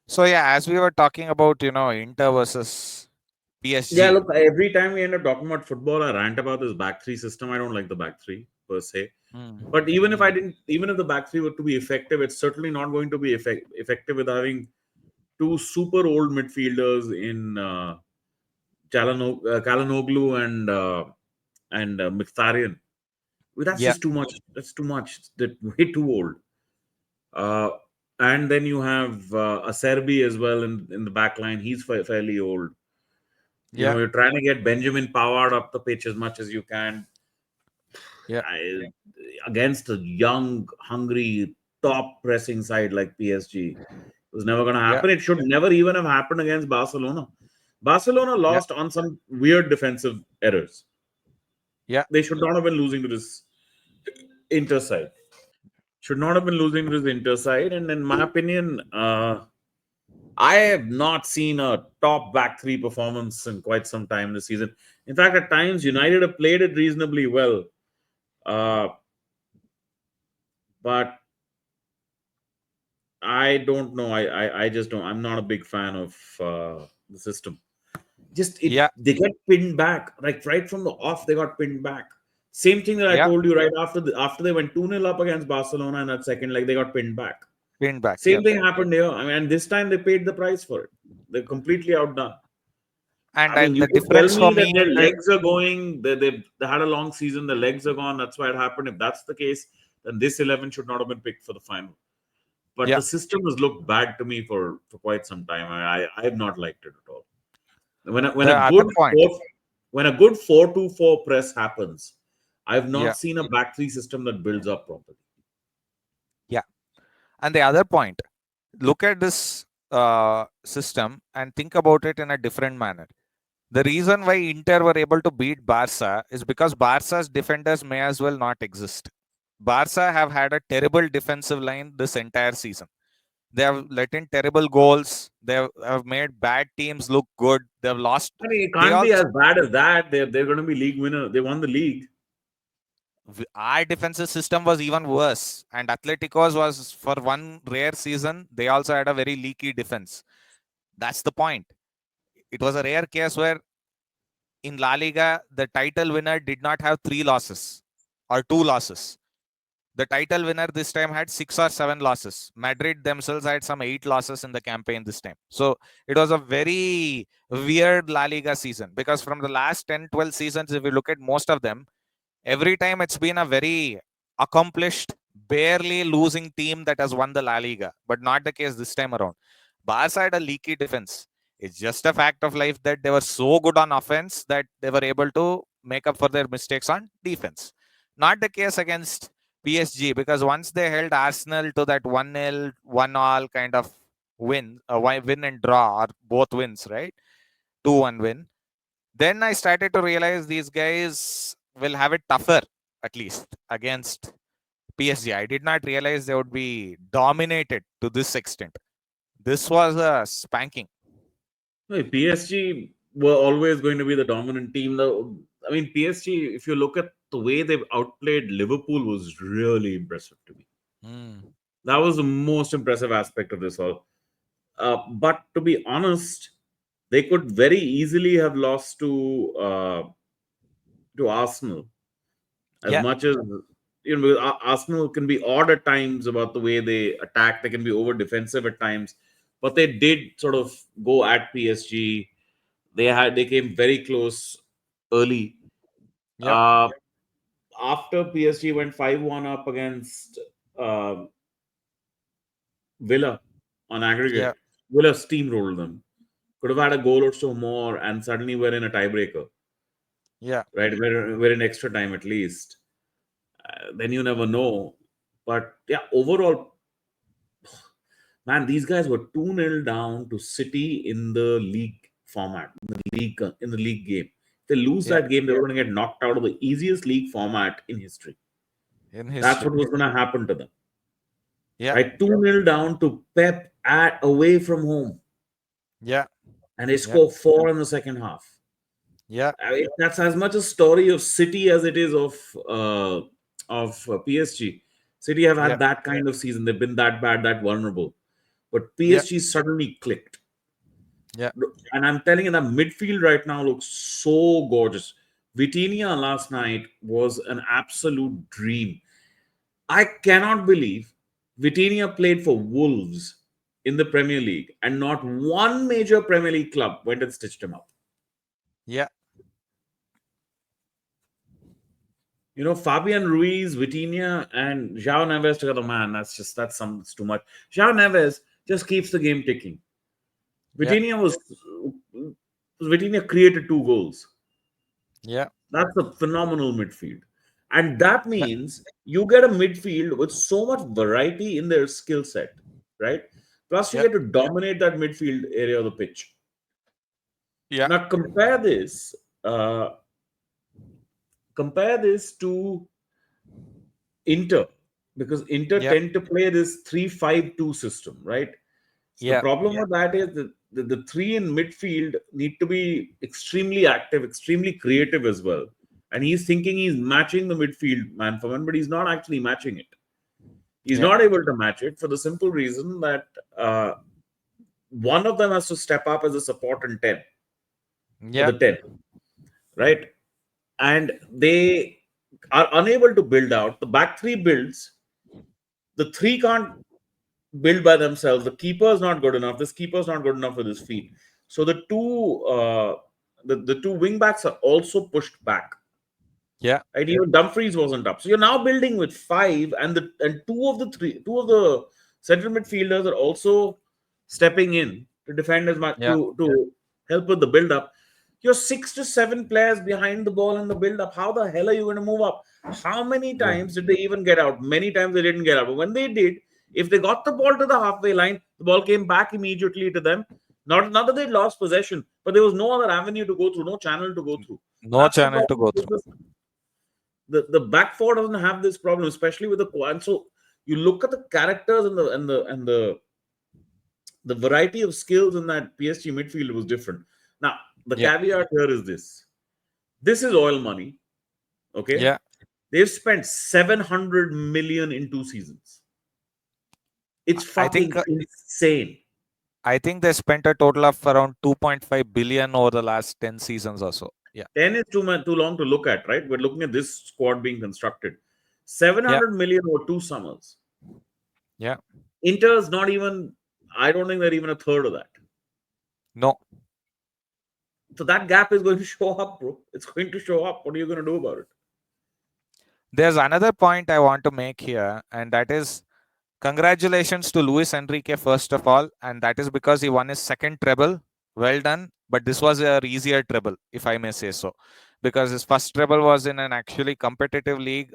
So yeah, as we were talking about, Inter versus Yeah, PSG. look, every time we end up talking about football, I rant about this back three system. I don't like the back three per se. Mm, But mm. even if the back three were to be effective, it's certainly not going to be effective with having two super old midfielders in Kalanoglu and Mkhitaryan. Well, that's Yeah, just too much. That's too much. They're way too old. Uh, and then you have a Serbi as well in the back line. He's fairly old. yeah, You're trying to get Benjamin Pavard up the pitch as much as you can. yeah, I, against a young, hungry, top pressing side like PSG. It was never going to yeah, happen. It should never even have happened against Barcelona. Barcelona yeah, lost on some weird defensive errors. yeah. They should not have been losing to this Inter side. Should not have been losing to this Inter side. And in my opinion, I have not seen a top back three performance in quite some time this season. In fact, at times United have played it reasonably well. Uh, but I don't know. I just don't. I'm not a big fan of the system. Just it, Yeah, they get pinned back. Like right from the off, they got pinned back. Same thing that I yeah. told you right after they went 2-0 up against Barcelona in that second, like they got pinned back. Pinned back. Same Yeah. thing happened here. I mean, and this time they paid the price for it. They're completely outdone. I mean, you The could tell difference for me that me their that legs are going. They had a long season. The legs are gone. That's why it happened. If that's the case, then this 11 should not have been picked for the final. But yeah, the system has looked bad to me for quite some time. I have not liked it at all. When the a other good point. four when a good 4-2-4 press happens, I've Yeah, not seen a back three system that builds up properly. yeah. And the other point, look at this system and think about it in a different manner. The reason why Inter were able to beat Barca is because Barca's defenders may as well not exist. Barca have had a terrible defensive line this entire season. They have let in terrible goals. Have made bad teams look good. They have lost. I mean, it They can't be also as bad as that. They're going to be league winner. They won the league. our defensive system was even worse. And Atleticos was for one rare season. They also had a very leaky defense. That's the point. It was a rare case where in La Liga the title winner did not have three losses or two losses. The title winner this time had six or seven losses. Madrid themselves had some eight losses in the campaign this time. So it was a very weird La Liga season because from the last 10, 12 seasons, if you look at most of them, every time it's been a very accomplished, barely losing team that has won the La Liga, but not the case this time around. Barca had a leaky defense. It's just a fact of life that they were so good on offense that they were able to make up for their mistakes on defense. Not the case against PSG because once they held Arsenal to that 1-0, 1-all kind of win and draw, or both wins, right? 2-1 win. Then I started to realize these guys will have it tougher, at least against PSG. I did not realize they would be dominated to this extent. This was a spanking. No, PSG were always going to be the dominant team. Though I mean, PSG, if you look at the way they've outplayed Liverpool, was really impressive to me. Mm. That was the most impressive aspect of this all. But to be honest, they could very easily have lost to Arsenal. As Yeah, much as Arsenal can be odd at times about the way they attack, they can be over defensive at times, but they did sort of go at PSG. They came very close early. yep, Uh, After PSG went 5-1 up against uh, Villa on yeah, aggregate, Villa steamrolled them. Could have had a goal or so more, and suddenly we're in a tiebreaker, yeah, right? We're in extra time at least. Then you never know. But yeah, overall, man, these guys were 2-0 down to City in the league format, in the league game. If they lose yeah. that game, they were going to get knocked out of the easiest league format in history. In That's history. what was going to happen to them. Yeah, Right? 2-0 down to Pep at away from home. yeah, And they yeah, score four in the second half. yeah, I mean, that's as much a story of City as it is of PSG. City have yeah, had that kind of season. They've been that bad, that vulnerable. but Yeah. PSG suddenly clicked. Yeah. And I'm telling you, that midfield right now looks so gorgeous. Vitinha last night was an absolute dream. I cannot believe Vitinha played for Wolves in the Premier League and not one major Premier League club went and stitched him up. Yeah. You know, Fabian Ruiz, Vitinha, and João Neves together, man, that's too much. João Neves just keeps the game ticking. Yeah. Vitinha was Vitinha created 2 goals. Yeah. That's a phenomenal midfield. And that Yeah. means you get a midfield with so much variety in their skill set, right? Plus, you Yeah. get to dominate that midfield area of the pitch. Yeah. Now, uh, compare this to Inter, because Inter Yeah. tend to play this 3-5-2 system, right? So the Yeah. problem with that is that the three in midfield need to be extremely active, extremely creative as well. And he's thinking he's matching the midfield man for man, but he's not actually matching it. He's Yeah. not able to match it for the simple reason that one of them has to step up as a support and 10 for Yeah. the 10, right? And they are unable to build out. The back three builds, the three can't build by themselves. The keeper is not good enough. This keeper is not good enough with his feet. So the two wing backs are also pushed back. Yeah. Right, even Dumfries wasn't up. So you're now building with five, and two of the central midfielders are also stepping in to defend as much Yeah. to help with the build up. You're 6 to 7 players behind the ball in the build up. How the hell are you going to move up? How many Yeah. times did they even get out? Many times they didn't get out. But when they did, if they got the ball to the halfway line, the ball came back immediately to them. Not that they lost possession, but there was no other avenue to go through, no channel to go through. No That's the channel to problem. go through. The back four doesn't have this problem, especially with the and so you look at the characters and the variety of skills in that PSG midfield was different. Now the Yeah. caveat here is this: this is oil money. Okay, Yeah. they've spent 700 million in 2 seasons. It's I think fucking insane. I think they spent a total of around 2.5 billion over the last 10 seasons or so. Yeah. 10 is too long to look at, right? We're looking at this squad being constructed. Yeah. 700 million over 2 summers. Yeah. Inter's not even, I don't think they're even a third of that. No. So that gap is going to show up, bro. It's going to show up. What are you going to do about it? There's another point I want to make here, and that is congratulations to Luis Enrique, first of all. And that is because he won his second treble. Well done. But this was a easier treble, if I may say so. Because his first treble was in an actually competitive league.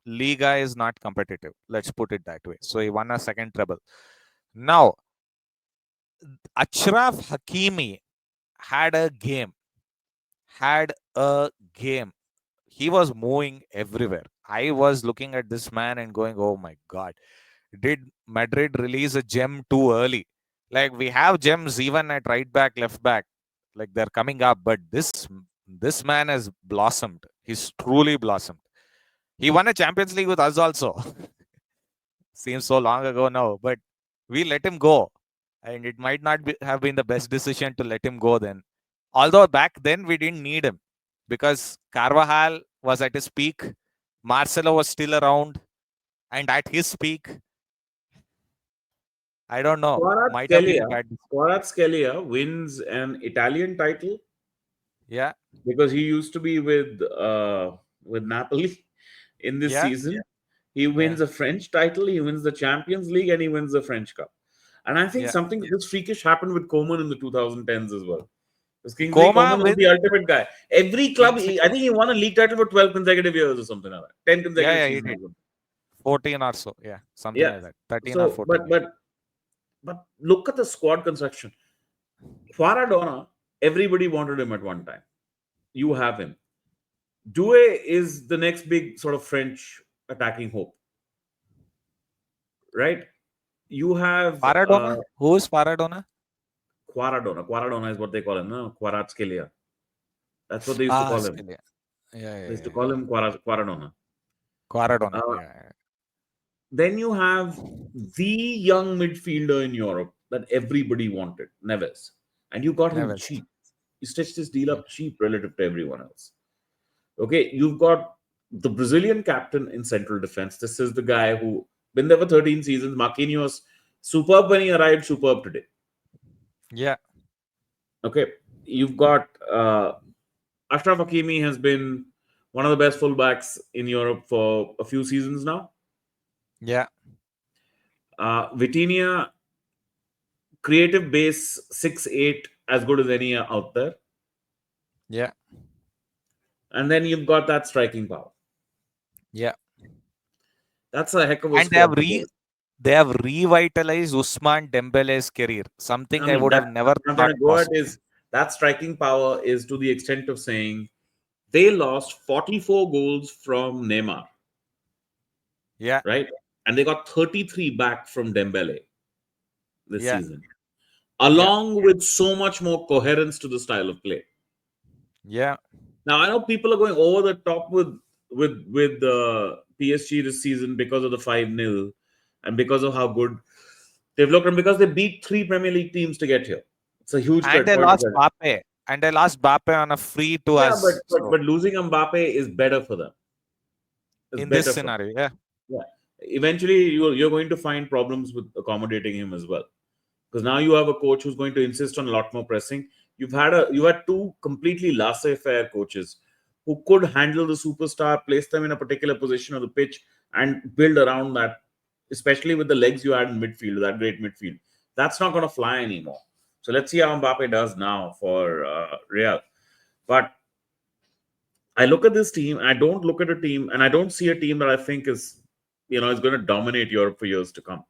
Liga is not competitive. Let's put it that way. So he won a second treble. Now, Achraf Hakimi had a game. Had a game. He was moving everywhere. I was looking at this man and going, oh my God, did Madrid release a gem too early? Like we have gems even at right back, left back, like they're coming up, but this man has blossomed. He's truly blossomed. He won a Champions League with us also. Seems so long ago now, but we let him go, and it might not have been the best decision to let him go then. Although back then we didn't need him because Carvajal was at his peak, Marcelo was still around, and at his peak, I don't know, might have been a bad. Kvaratskhelia wins an Italian title Yeah. because he used to be with Napoli in this Yeah. season. He Yeah. wins a French title, he wins the Champions League, and he wins the French Cup. And I think Yeah. something this freakish happened with Coman in the 2010s as well. Because Kingsley Coma Coman was with the ultimate guy. Every club, Kingsley. I think he won a league title for 12 consecutive years or something like that. 10 Yeah, consecutive yeah, he seasons. did. 14 or so. Yeah, something Yeah. like that. 13 or So, 14. Yeah. but look at the squad construction. Faradona, everybody wanted him at one time. You have him. Doué is the next big sort of French attacking hope, right? You have Paradona? Who is Paradona? Quaradona. Quaradona is what they call him, no? Kvaratskhelia. That's what they used to Ah, call him. Scalia. Yeah, They yeah, used to yeah. call him Quaradona. Quaradona. Uh, Yeah. then you have the young midfielder in Europe that everybody wanted, Neves, and you got him Never. cheap. You stitched this deal Yeah. up cheap relative to everyone else. Okay, you've got the Brazilian captain in central defense. This is the guy who been there for 13 seasons. Marquinhos, superb when he arrived, superb today. Yeah. Okay, you've got Ashraf Hakimi has been one of the best fullbacks in Europe for a few seasons now. Yeah. Vitinha, creative base 6'8", as good as any out there. Yeah. And then you've got that striking power. Yeah. That's a heck of a And squad to build. they have revitalized Usman Dembele's career. I Something I mean, would that have never I'm going thought to go at possible. is that striking power is to the extent of saying they lost 44 goals from Neymar, Yeah. right? And they got 33 back from Dembele this Yeah. season, Yeah. along with so much more coherence to the style of play. Yeah. Now I know people are going over the top with the PSG this season because of the 5-0 and because of how good they've looked and because they beat three Premier League teams to get here. It's a huge And they point of lost credit. Bappe. And they lost Bappe on a free to Yeah, but, us. but So but losing Mbappe is better for them. It's in this better for them. scenario, yeah. Yeah. Eventually, you're going to find problems with accommodating him as well. Because now you have a coach who's going to insist on a lot more pressing. You had two completely laissez-faire coaches who could handle the superstar, place them in a particular position of the pitch, and build around that. Especially with the legs you had in midfield, that great midfield. That's not going to fly anymore. So let's see how Mbappe does now for Real. But I look at this team. I don't look at a team, and I don't see a team that I think is going to dominate Europe for years to come.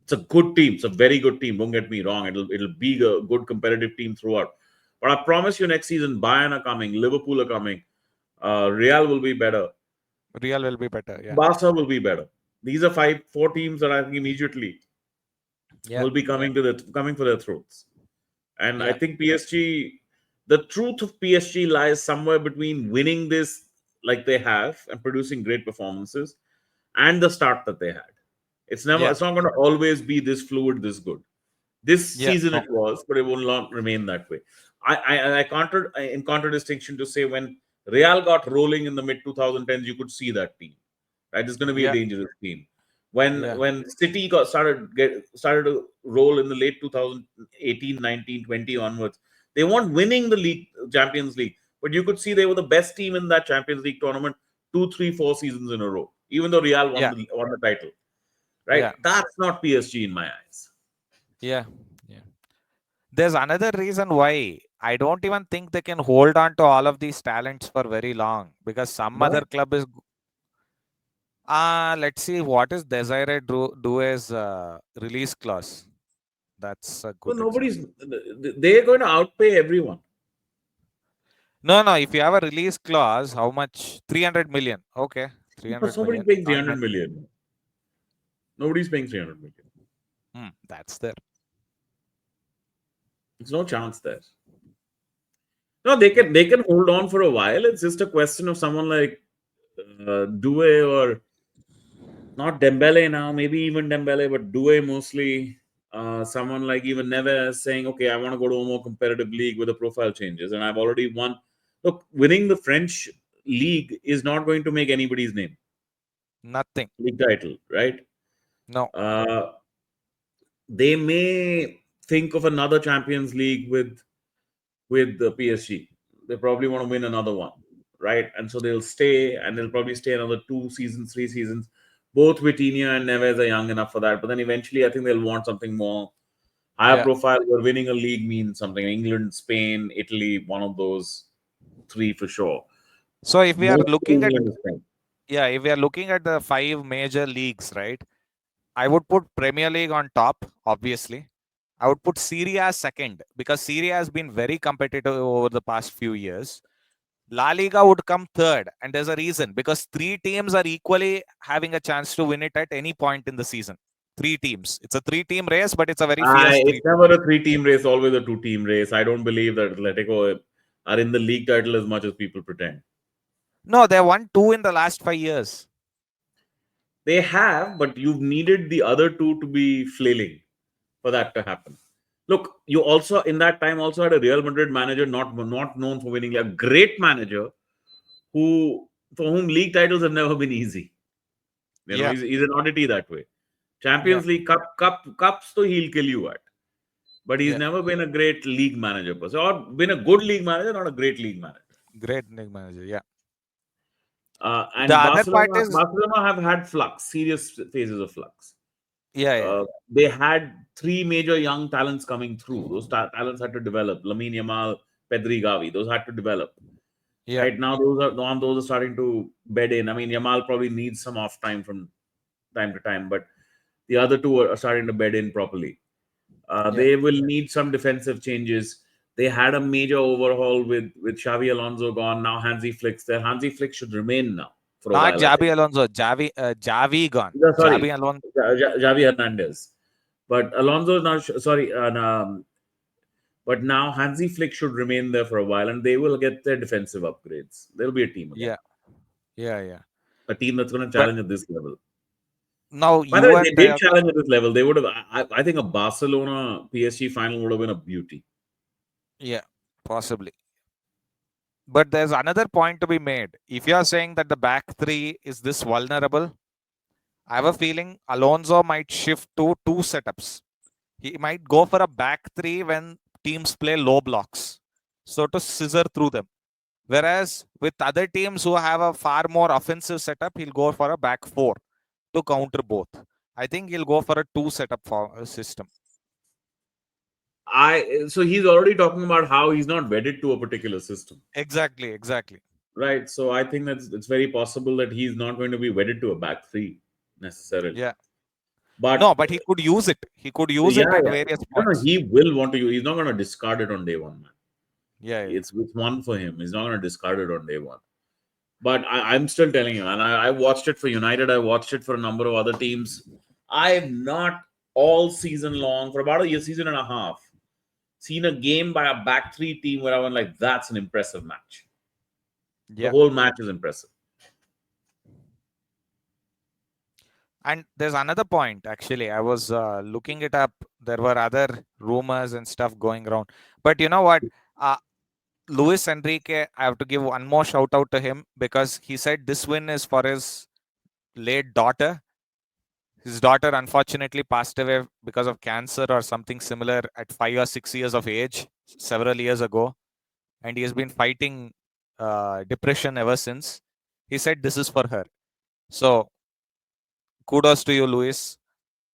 It's a good team. It's a very good team. Don't get me wrong. It'll be a good competitive team throughout. But I promise you, next season, Bayern are coming, Liverpool are coming, Real will be better, Real will be better. Yeah. Barca will be better. These are four teams that I think immediately Yeah. will be coming for their throats. And I Yeah. think PSG, the truth of PSG lies somewhere between winning this like they have and producing great performances, and the start that they had. Yeah. It's not going to always be this fluid, this good. This Yeah. season No. it was, but it will not remain that way. In contradistinction to say when Real got rolling in the mid 2010s, you could see that team. Right, it's going to be a Yeah. dangerous team. When Yeah. City started to roll in the late 2018, 19, 20 onwards, they weren't winning the league Champions League, but you could see they were the best team in that Champions League tournament 2, 3, 4 seasons in a row. Even though Real Yeah. won the title, right? Yeah. That's not PSG in my eyes. Yeah. Yeah. There's another reason why I don't even think they can hold on to all of these talents for very long because some Why? other club is let's see what is Desire Doue's release clause. That's a Well, good example. they're going to outpay everyone. No, no. If you have a release clause, how much? 300 million. Okay. Because 300 nobody's million. paying Not 300 bad. million. Nobody's paying 300 million. That's there. There's no chance there. No, they Yeah. can hold on for a while. It's just a question of someone like Due or not Dembele now, maybe even Dembele, but Due mostly. Someone like even Neves saying, "Okay, I want to go to a more competitive league where the profile changes, and I've already won." Look, winning the French league is not going to make anybody's name Nothing. league title, right? No. Uh, they may think of another Champions League with the PSG. They probably want to win another one, right? And so they'll stay, and they'll probably stay another 2 seasons, 3 seasons. Both Vitinha and Neves are young enough for that. But then eventually, I think they'll want something more higher Yeah. profile. Where winning a league means something. England, Spain, Italy, one of those three for sure. So if we are Mostly looking at England and Spain. yeah, if we are looking at the five major leagues, right? I would put Premier League on top, obviously. I would put Serie A second because Serie A has been very competitive over the past few years. La Liga would come third, and there's a reason because three teams are equally having a chance to win it at any point in the season. Three teams. It's a three-team race, but it's a very fierce It's three-team never race. a three-team race, always a two-team race. I don't believe that Atletico are in the league title as much as people pretend. No, they won two in the last 5 years. They have, but you've needed the other two to be flailing for that to happen. Look, you also in that time also had a Real Madrid manager not known for winning, a great manager who for whom league titles have never been easy. You know, Yeah, he's an oddity that way. yeah, Champions League cups, so he'll kill you at. But he's yeah. never been a great league manager person, or been a good league manager, not a great league manager. Great league manager. Yeah. The And other part is, Barcelona have had flux, serious phases of flux. yeah, yeah, They had three major young talents coming through. Those talents had to develop. Lamine Yamal, Pedri, Gavi. Those had to develop. yeah, Right now, those are starting to bed in. I mean, Yamal probably needs some off time from time to time, but the other two are starting to bed in properly. yeah. They will need some defensive changes. They had a major overhaul with Xavi Alonso gone. Now Hansi Flick's there. Hansi Flick should remain now for a Not while, I think. Javi Alonso. Javi gone. No, sorry, Javi Alonso. Xavi Hernandez. But Alonso now, sorry, but now Hansi Flick should remain there for a while, and they will get their defensive upgrades. There'll be a team again, Yeah, yeah, yeah. a team that's going to But challenge at this level. now By the you way, they and did challenge at this level. They would have. I think a Barcelona PSG final would have been a beauty. yeah, possibly. But there's another point to be made. If you are saying that the back three is this vulnerable, I have a feeling Alonso might shift to two setups. He might go for a back three when teams play low blocks, so to scissor through them. Whereas with other teams who have a far more offensive setup, he'll go for a back four to counter both. I think he'll go for a two setup for system. I So he's already talking about how he's not wedded to a particular system, Exactly, exactly. right? So I think that's it's very possible that he's not going to be wedded to a back three necessarily. Yeah. But No, but he could use it. He could use it yeah, at yeah, various no, points. he will want to use. He's not going to discard it on day one, man. Yeah, yeah, It's one for him. He's not going to discard it on day one. But I'm still telling you, and I watched it for United. I watched it for a number of other teams. I've not all season long for about a year, season and a half, seen a game by a back three team where I went like, that's an impressive match. The yeah. whole match is impressive. And there's another point. Actually, I was looking it up. There were other rumors and stuff going around. But you know what? Uh, Luis Enrique, I have to give one more shout out to him because he said this win is for his late daughter. His daughter unfortunately passed away because of cancer or something similar at 5 or 6 years of age, several years ago. And he has been fighting depression ever since. He said this is for her. So kudos to you, Luis.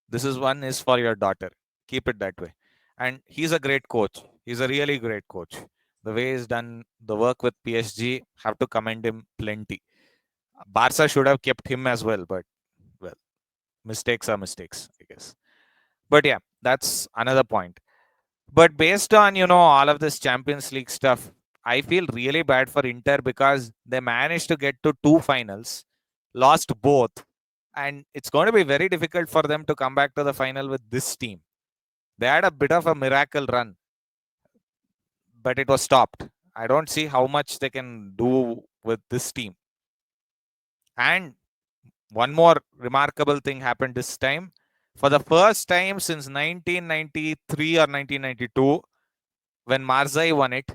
This is one is for your daughter. Keep it that way. And he's a great coach. He's a really great coach. The way he's done the work with PSG, have to commend him plenty. Barca should have kept him as well, but well, mistakes are mistakes, I guess. But yeah, that's another point. But based on all of this Champions League stuff, I feel really bad for Inter because they managed to get to two finals, lost both, and it's going to be very difficult for them to come back to the final with this team. They had a bit of a miracle run, but it was stopped. I don't see how much they can do with this team. And one more remarkable thing happened this time. For the first time since 1993 or 1992, when Marseille won it,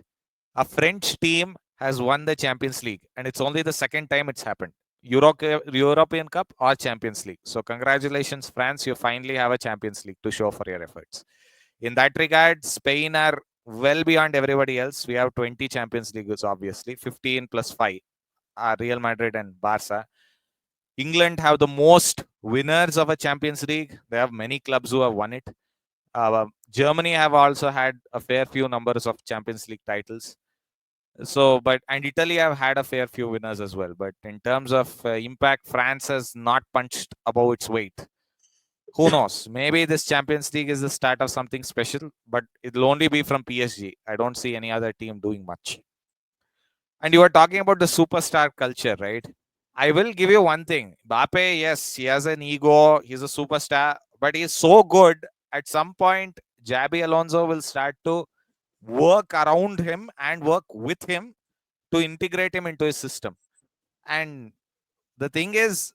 a French team has won the Champions League, and it's only the second time it's happened. European Cup or Champions League. So, congratulations, France. You finally have a Champions League to show for your efforts. In that regard, Spain are well beyond everybody else. We have 20 Champions Leagues, obviously, 15 plus 5 are Real Madrid and Barca. England have the most winners of a Champions League. They have many clubs who have won it. Germany have also had a fair few numbers of Champions League titles. So, but and Italy have had a fair few winners as well. But in terms of impact, France has not punched above its weight. Who knows? Maybe this Champions League is the start of something special, but it'll only be from PSG. I don't see any other team doing much. And you were talking about the superstar culture, right? I will give you one thing. Mbappe, yes, he has an ego. He's a superstar, but he's so good. At some point, Jabi Alonso will start to work around him and work with him to integrate him into his system. And the thing is,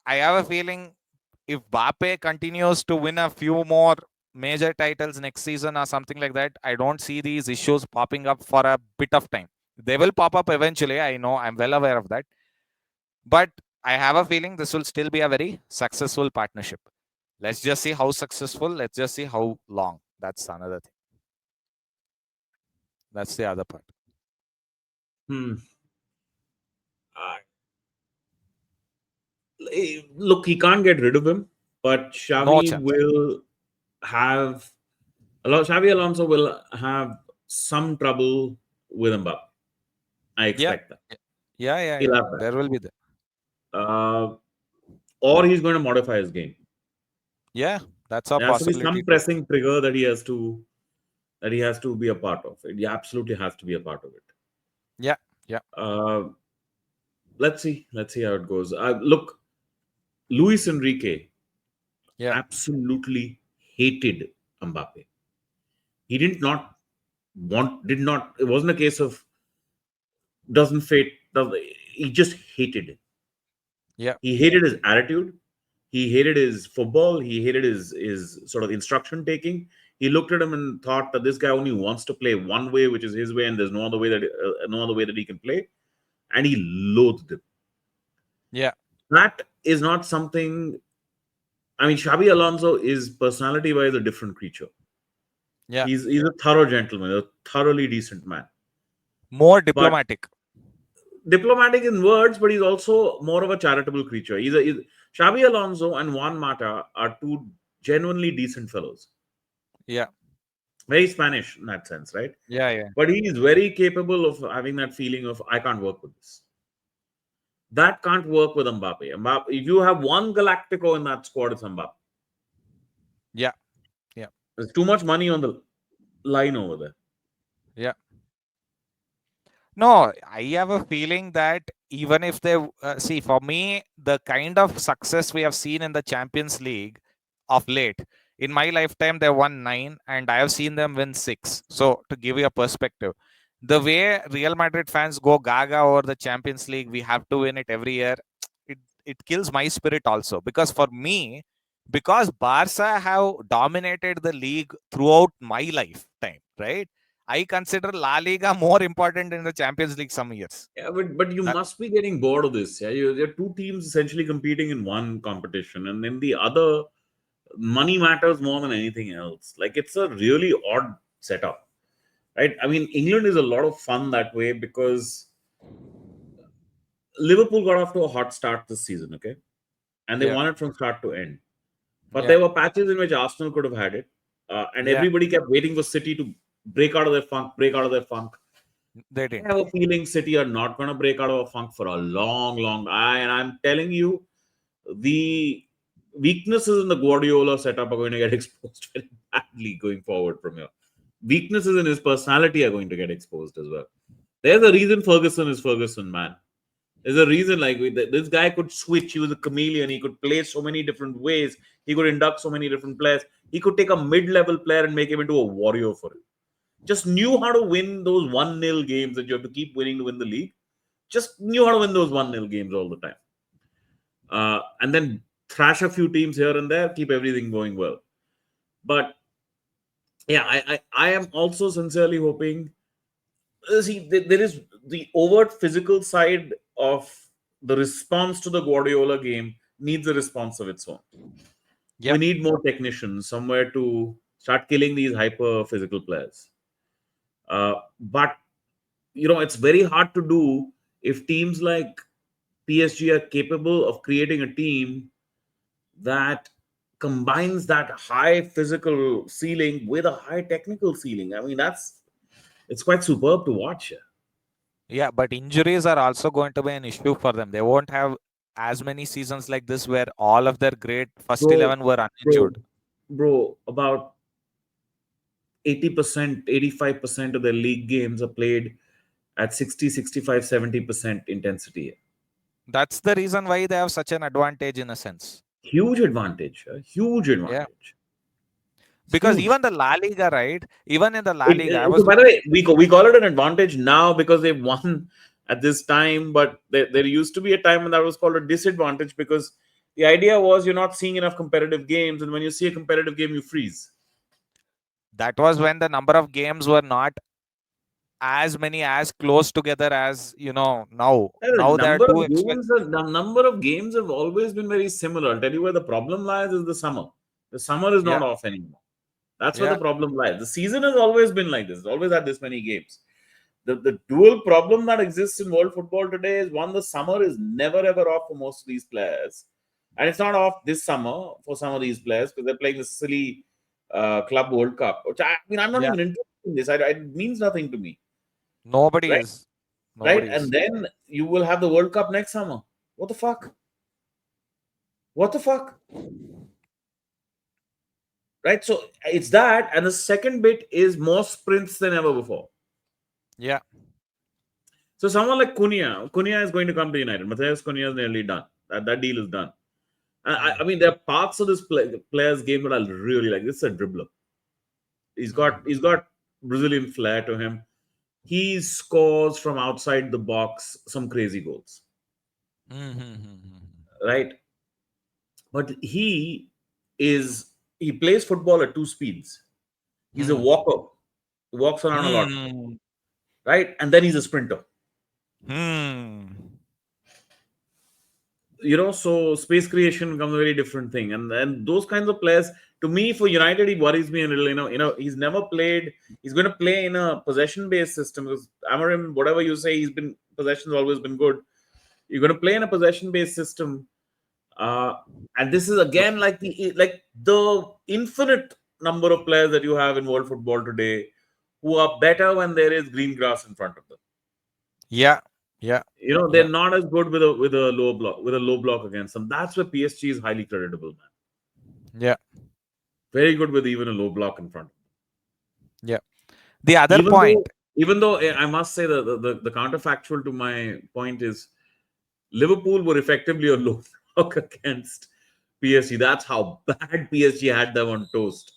I have a feeling if Bape continues to win a few more major titles next season or something like that, I don't see these issues popping up for a bit of time. They will pop up eventually. I know, I'm well aware of that. But I have a feeling this will still be a very successful partnership. Let's just see how successful. Let's just see how long. That's another thing. That's the other part. Hmm. Look, he can't get rid of him, but No Xavi chance. will have Xavi Alonso will have some trouble with Mbappe. I Yeah. expect that. Yeah, yeah, He'll yeah. have There will be the. that. Or he's going to modify his game. Yeah, that's a There has to be some possibility too. pressing trigger that he has to be a part of. He absolutely has to be a part of it. Yeah, yeah, Uh, let's see how it goes. Look, Luis Enrique yeah, absolutely hated Mbappe. He did not. It wasn't a case of doesn't fit. He just hated it. yeah, He hated his attitude. He hated his football. He hated his sort of instruction taking. He looked at him and thought that this guy only wants to play one way, which is his way, and there's no other way that he can play. And he loathed him. yeah, That is not something. I mean, Xabi Alonso is personality-wise a different creature. yeah. He's a thorough gentleman, a thoroughly decent man. More But diplomatic. diplomatic in words, but he's also more of a charitable creature. Xabi Alonso and Juan Mata are two genuinely decent fellows. Yeah, Very Spanish in that sense, right? yeah, yeah, But he is very capable of having that feeling of I can't work with this. That can't work with Mbappe. Mbappe, if you have one Galactico in that squad, it's Mbappe. yeah, yeah, There's too much money on the line over there. yeah. No, I have a feeling that even if they see, for me, the kind of success we have seen in the Champions League of late, in my lifetime, they won 9, and I have seen them win 6. So, to give you a perspective, the way Real Madrid fans go gaga over the Champions League, we have to win it every year. It kills my spirit also, because for me, because Barca have dominated the league throughout my lifetime, right? I consider La Liga more important in the Champions League some years. Yeah, but you That, must be getting bored of this. Yeah, there are two teams essentially competing in one competition, and then the other money matters more than anything else. Like it's a really odd setup, right? I mean, England is a lot of fun that way because Liverpool got off to a hot start this season, okay, and they yeah, won it from start to end. But yeah, there were patches in which Arsenal could have had it, and yeah. everybody kept waiting for City to break out of their funk, break out of their funk. They I didn't. have a feeling City are not going to break out of a funk for a long, long. And I'm telling you, the weaknesses in the Guardiola setup are going to get exposed very badly going forward from here. Weaknesses in his personality are going to get exposed as well. There's a reason Ferguson is Ferguson, man. There's a reason like this guy could switch. He was a chameleon. He could play so many different ways. He could induct so many different players. He could take a mid-level player and make him into a warrior for it. Just knew how to win those 1-0 games that you have to keep winning to win the league. Just knew how to win those 1-0 games all the time. And then thrash a few teams here and there, keep everything going well. But yeah, I am also sincerely hoping. See, there is the overt physical side of the response to the Guardiola game needs a response of its own. We Yep. need more technicians somewhere to start killing these hyper physical players. But it's very hard to do if teams like PSG are capable of creating a team that combines that high physical ceiling with a high technical ceiling. I mean, it's quite superb to watch. Yeah, but injuries are also going to be an issue for them. They won't have as many seasons like this where all of their great first Bro, 11 were bro, uninjured. bro, about 80%, 85% of their league games are played at 60, 65, 70% intensity. That's the reason why they have such an advantage in a sense. Huge advantage. A huge Yeah. advantage. It's Because huge. even the La Liga, right? Even in the La Liga, I So was by the looking. way, we call it an advantage now because they've won at this time, but there used to be a time when that was called a disadvantage because The idea was you're not seeing enough competitive games, and when you see a competitive game, you freeze. That was when the number of games were not as many as close together as now. The Now they are number too of expect. games, the number of games have always been very similar. I'll tell you where the problem lies is the summer. The summer is Yeah, not off anymore. That's where the yeah. problem lies. The season has always been like this. It's always had this many games. The dual problem that exists in world football today is one, the summer is never ever off for most of these players. And it's not off this summer for some of these players because they're playing the silly Club World Cup. Which I mean, I'm not Yeah. even interested in this. It means nothing to me. Nobody Right? is. Right? Nobody And is. then you will have the World Cup next summer. What the fuck? What the fuck? Right? So it's that. And the second bit is more sprints than ever before. Yeah. So someone like Cunha is going to come to United. Matthias Cunha is nearly done. That deal is done. I Mm. mean, there are parts of this player's game that I really like. This is a dribbler. He's got Brazilian flair to him. He scores from outside the box some crazy goals, Mm-hmm. right? But he plays football at two speeds. He's a Mm. walker. He walks around a lot, Mm. right? And then he's a sprinter. Mm. So space creation becomes a very different thing, and those kinds of players, to me, for United, he worries me a little. He's never played. He's going to play in a possession based system because Amarim, whatever you say, possession's always been good. You're going to play in a possession based system, uh, and this is again like the infinite number of players that you have in world football today who are better when there is green grass in front of them. Yeah. Yeah. They're Yeah. not as good with a low block against them. That's where PSG is highly creditable, man. Yeah. Very good with even a low block in front. Yeah. The other Even point. though, even though I must say that the counterfactual to my point is Liverpool were effectively a low block against PSG. That's how bad PSG had them on toast,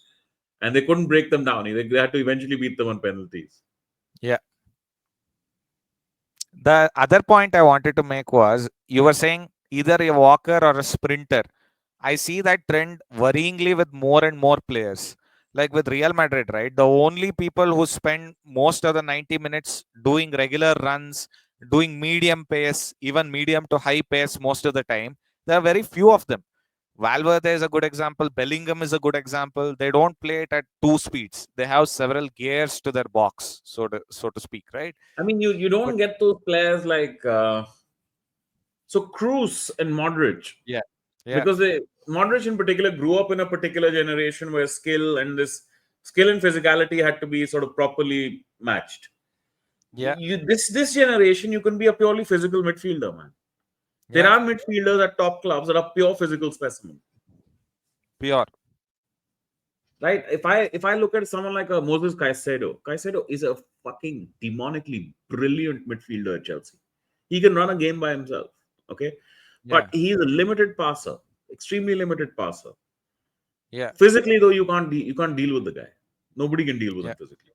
and they couldn't break them down. They had to eventually beat them on penalties. Yeah. The other point I wanted to make was you were saying either a walker or a sprinter. I see that trend worryingly with more and more players. Like with Real Madrid, right? The only people who spend most of the 90 minutes doing regular runs, doing medium pace, even medium to high pace most of the time, there are very few of them. Valverde is a good example. Bellingham is a good example. They don't play it at two speeds. They have several gears to their box, so to speak, right? I mean, you But don't get those players like Cruz and Modric, yeah, yeah, because Modric in particular grew up in a particular generation where skill and physicality had to be sort of properly matched. yeah, This generation, you can be a purely physical midfielder, man. There yeah. are midfielders at top clubs that are pure physical specimen, Pure. right? If I look at someone like a Moses Caicedo is a fucking demonically brilliant midfielder at Chelsea. He can run a game by himself, okay, Yeah, but he's a limited passer, extremely limited passer. yeah, Physically, though, you can't deal with the guy. Nobody can deal with yeah. him physically.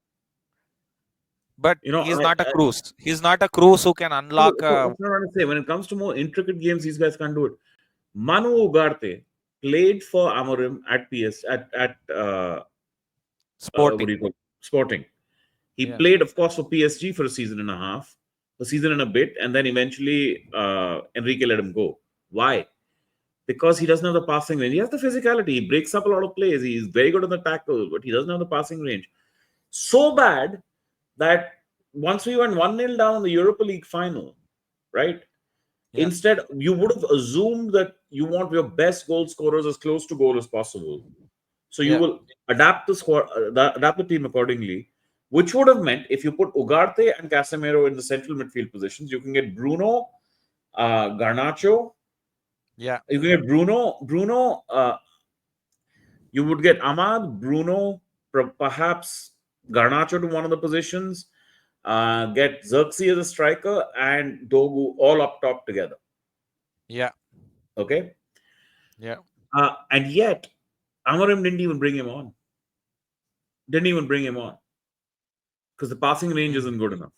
But You know, he's I, not a I Cruz. He's not a Cruz who can unlock so that's what I want to say. When it comes to more intricate games, these guys can't do it. Manu Ugarte played for Amorim at PS at what do Sporting. you call it? Sporting. He Yeah, played, of course, for PSG for a season and a half, a season and a bit, and then eventually Enrique let him go. Why? Because he doesn't have the passing range. He has the physicality. He breaks up a lot of plays. He's very good on the tackle, but he doesn't have the passing range. So bad that once we went 1-0 down in the Europa League final, right? yeah, Instead, you would have assumed that you want your best goal scorers as close to goal as possible. So you yeah, will adapt the squad, adapt the team accordingly, which would have meant if you put Ugarte and Casemiro in the central midfield positions, you can get Bruno, Garnacho. yeah, You can get Bruno. You would get Ahmad, Bruno, perhaps Garnacho to one of the positions. Get Xerxes as a striker and Dogu all up top together. yeah, Okay, yeah. and yet Amarim didn't even bring him on. Didn't even bring him on because the passing range Mm. isn't good enough.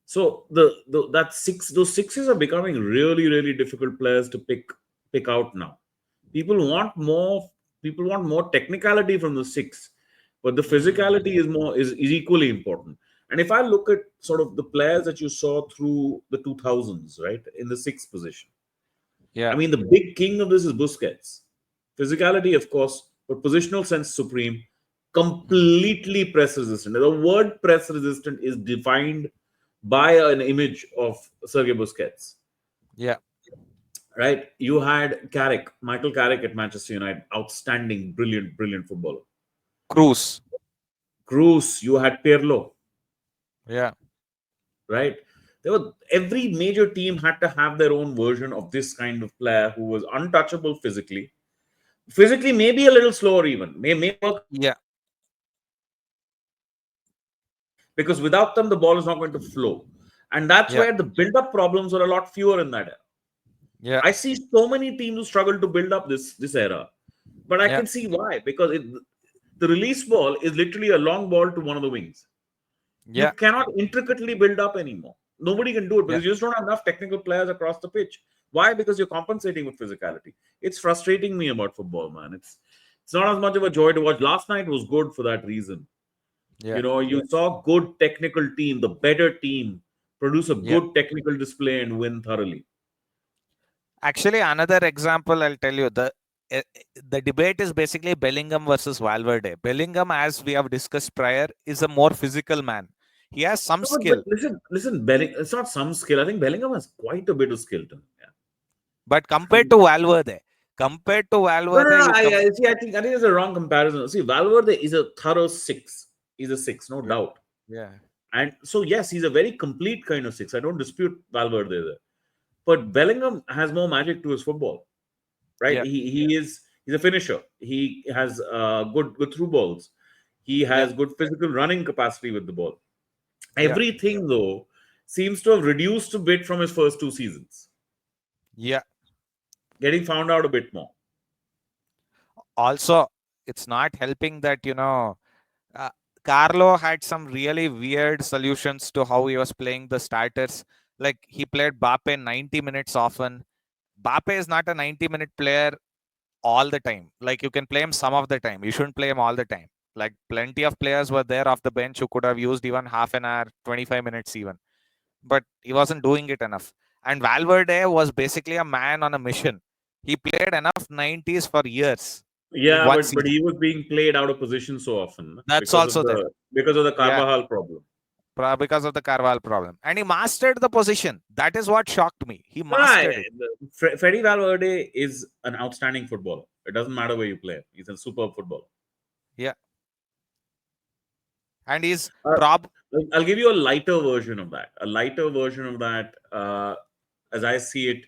So those sixes are becoming really really difficult players to pick out now. People want more. People want more technicality from the six, but the Mm. physicality is equally important. And if I look at sort of the players that you saw through the 2000s, right, in the sixth position, Yeah. I mean, the big king of this is Busquets. Physicality, of course, but positional sense supreme. Mm. Completely press resistant. The word press resistant is defined by an image of Sergei Busquets. Yeah. Right? You had Carrick, Michael Carrick at Manchester United, outstanding, brilliant, brilliant footballer. Cruz. Cruz, you had Pirlo, Yeah. right? There were every major team had to have their own version of this kind of player who was untouchable physically. Physically, maybe a little slower, even may work Yeah. because without them, the ball is not going to flow, and that's Yeah. where the build-up problems are a lot fewer in that era. Yeah. I see so many teams who struggle to build up this era, but I Yeah. can see why because the release ball is literally a long ball to one of the wings. You Yeah. cannot intricately build up anymore. Nobody can do it Yeah. because you just don't have enough technical players across the pitch. Why? Because you're compensating with physicality. It's frustrating me about football, man. It's not as much of a joy to watch. Last night was good for that reason. Yeah. You saw good technical team, the better team, produce a Yeah. good technical display and win thoroughly. Actually, another example I'll tell you, eh, the debate is basically Bellingham versus Valverde. Bellingham, as we have discussed prior, is a more physical man. He has some No, but skill, listen, Belling. It's not some skill. I think Bellingham has quite a bit of skill to him. Yeah. but I compared to No, no, Valverde, no. you come. I see. I think it's a wrong comparison. See, Valverde is a thorough six. He's a six, no Yeah. doubt. Yeah. And so, yes, he's a very complete kind of six. I don't dispute Valverde there. But Bellingham has more magic to his football, right? Yeah. He's a finisher. He has good through balls. He Yeah. has good physical running capacity with the ball. Yeah. Everything though seems to have reduced a bit from his first two seasons. Yeah. Getting found out a bit more. Also, it's not helping that, uh, Carlo had some really weird solutions to how he was playing the starters. Like he played Bape 90 minutes often. Bape is not a 90-minute player all the time. Like you can play him some of the time. You shouldn't play him all the time. Like plenty of players were there off the bench who could have used even half an hour, 25 minutes even. But he wasn't doing it enough. And Valverde was basically a man on a mission. He played enough 90s for years in Yeah, one but season. he was being played out of position so often That's also there. because of the Yeah, Carvajal problem. because of the Carval problem. And he mastered the position. That is what shocked me. He No, no, mastered it. Freddy Valverde is an outstanding footballer. It doesn't matter where you play. He's a superb footballer. Yeah. And he's Uh, prob I'll give you a lighter version of that. A lighter version of that, as I see it,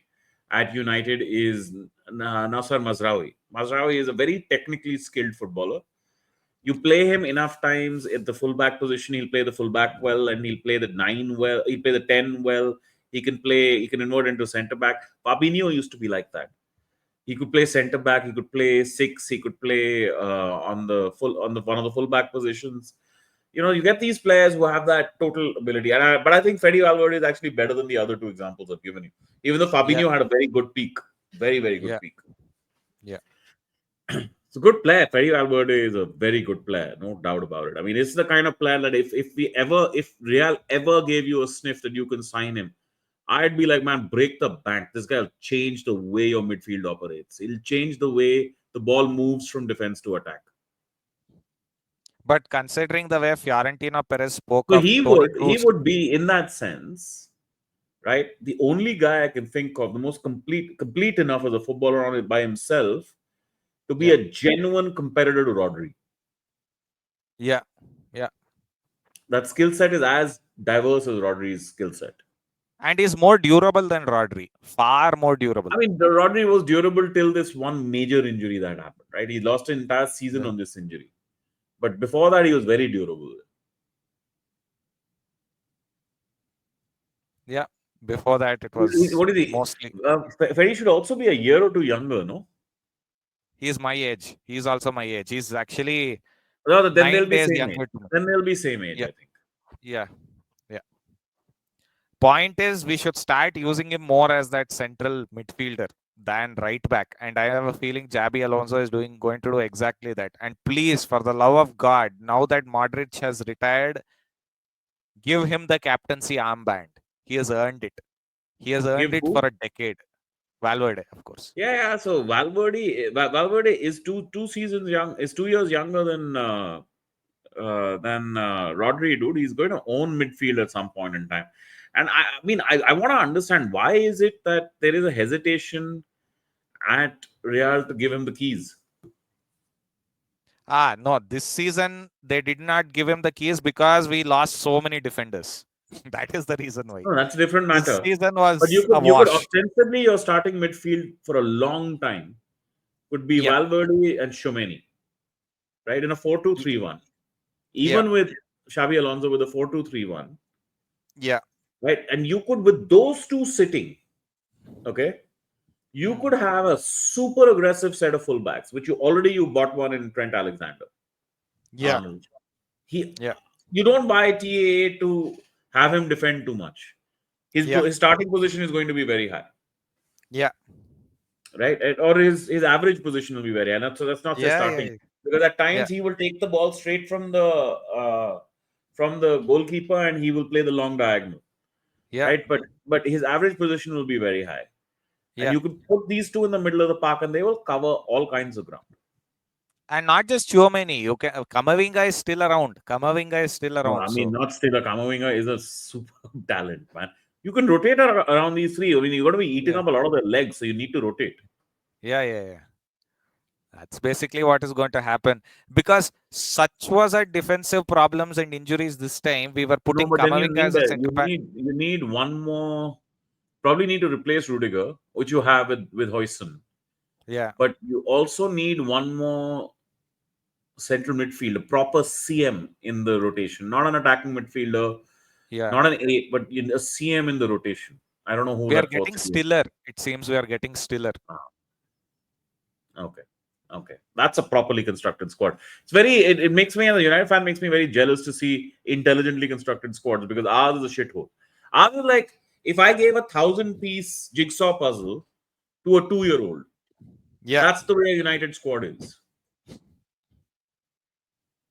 at United is Nasser Mazraoui. Mazraoui is a very technically skilled footballer. You play him enough times at the fullback position, he'll play the fullback well, and he'll play the nine well. He'll play the 10 well. He can play. He can invert into centre back. Fabinho used to be like that. He could play centre back. He could play six. He could play on the one of the fullback positions. You get these players who have that total ability. But I think Freddy Valverde is actually better than the other two examples I've given you. Even though yeah, Fabinho had a very good peak, very very good yeah, peak. yeah. It's a good player. Freddy Valverde is a very good player, no doubt about it. I mean, it's the kind of player that if Real ever gave you a sniff that you can sign him, I'd be like, man, break the bank. This guy will change the way your midfield operates. He'll change the way the ball moves from defense to attack. But considering the way Fiorentino Perez spoke So of he Tony would he Cruz, would be in that sense, right? The only guy I can think of, the most complete enough as a footballer on it by himself to be yeah, a genuine competitor to Rodri. yeah, yeah. That skill set is as diverse as Rodri's skill set. And he's more durable than Rodri, far more durable. I mean, the Rodri was durable till this one major injury that happened, right? He lost an entire season Yeah, on this injury. But before that, he was very durable. yeah. Before that, it was What is he? mostly. Ferry should also be a year or two younger, no? He's my age. He's also my age. He's actually No, then they'll nine be days same age. younger to me. Then they'll be same age, Yeah, I think. yeah, yeah. Point is, we should start using him more as that central midfielder. than right back. And I have a feeling Jabi Alonso is going to do exactly that. And please, for the love of God, now that Modric has retired, give him the captaincy armband. He has earned it. He has earned Give it for who? a decade. Valverde, of course. Yeah, yeah. So Valverde is two seasons young. Is 2 years younger than Rodri, dude. He's going to own midfield at some point in time. And I mean, I want to understand why is it that there is a hesitation at Real to give him the keys. No, this season they did not give him the keys because we lost so many defenders. That is the reason why. No, that's a different This matter. season But was a you could wash. ostensibly your starting midfield for a long time could be Yeah. Valverde and Tchouaméni, right? In a four two y- three one. Yeah. Even with Xabi Alonso with a 4-2-3-1, Yeah. right? And you could, with those two sitting, okay, you Mm. could have a super aggressive set of fullbacks, which you bought one in Trent Alexander Yeah. Arnold. He, Yeah. you don't buy TAA to have him defend too much. Yeah. His starting position is going to be very high, Yeah. right? Or his average position will be very high. So that's not say Yeah. starting, Yeah. because at Yeah. times he will take the ball straight from the goalkeeper and he will play the long diagonal, Yeah. right? But his average position will be very high, and Yeah. you could put these two in the middle of the park, and they will cover all kinds of ground. And not just Chouameni. You can Kamavinga is still around. Kamavinga is still No, around. I mean So not still a Kamavinga is a super talent, man. You can rotate around these three. I mean, you're going to be eating yeah. up a lot of their legs, so you need to rotate. Yeah. Yeah. Yeah. That's basically what is going to happen because such was our defensive problems and injuries this time. We were No, putting but then you Kamavinga need as a that. centre back. You need one more. Probably need to replace Rudiger, which you have with Hoyson. Yeah. But you also need one more central midfield, a proper CM in the rotation, not an attacking midfielder, Yeah. not an eight, but a CM in the rotation. I don't know who We are that fourth getting is. stiller. It seems we are getting stiller. Ah, okay. Okay. That's a properly constructed squad. It's it makes me, as a United fan, makes me very jealous to see intelligently constructed squads, because ours is a shithole. Ours is like if I gave 1,000-piece jigsaw puzzle to a 2-year-old, Yeah. that's the way a United squad is.